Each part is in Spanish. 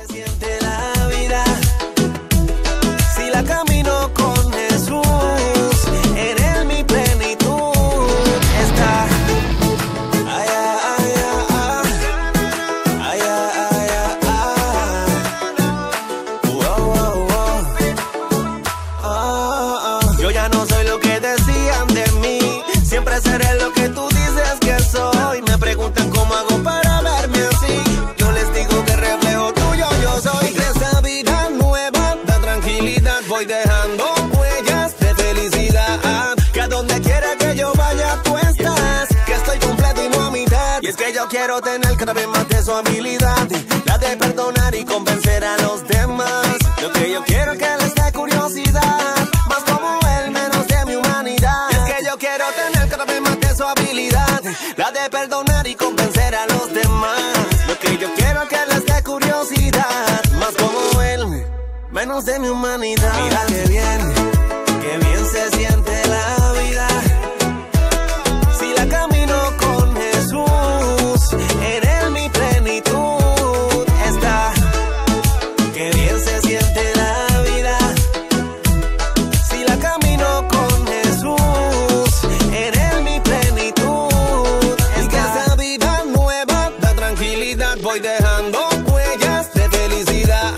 se siente la vida si la camino con Jesús. En él mi plenitud está. Ay, ay, ay, ay, ay, ay, ay. Wow, wow, wow. Yo ya no soy lo que decían de mí, siempre seré lo que tú dices que soy. Me preguntan cómo hago para verme así, yo les digo que reflejo tuyo yo soy. De esta vida nueva, de tranquilidad, voy dejando huellas de felicidad. Que a donde quiera que yo vaya tú estás, que estoy completo y no a mitad. Y es que yo quiero tener cada vez más de su habilidad, la de perdonar y convencer a los demás. Lo que yo quiero es que les dé curiosidad, más como él, menos de mi humanidad. Y es que yo quiero tener cada vez más de su habilidad, la de perdonar y convencer a los demás. Lo que yo quiero es que les dé curiosidad, más como él, menos de mi humanidad. Mira qué bien se siente la vida si la camino con Jesús. En él mi plenitud está. Qué bien se siente la vida si la camino con Jesús. En él mi plenitud está. Y que esa vida nueva da tranquilidad, voy dejando huellas de felicidad.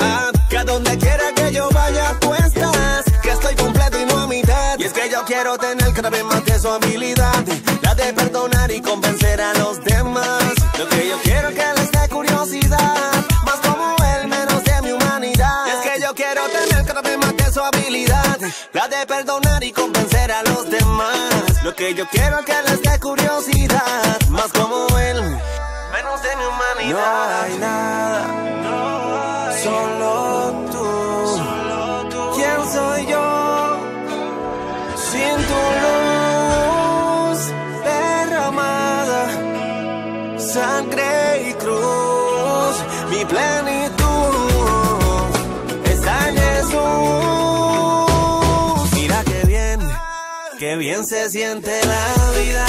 Que a donde quiera que yo vaya tú estás, que estoy completo y no a mitad. Y es que yo quiero tener cada vez más de su habilidad, la de perdonar y convencer a los demás. Lo que yo quiero es que les dé curiosidad, más como él, menos de mi humanidad. Y es que yo quiero tener cada vez más de su habilidad, la de perdonar y convencer a los demás. Lo que yo quiero es que les dé curiosidad, más como él, menos de mi humanidad. No hay nada, solo tú. ¿Quién soy yo sin tu luz derramada? Sangre y cruz, mi plenitud está en Jesús. Mira qué bien se siente la vida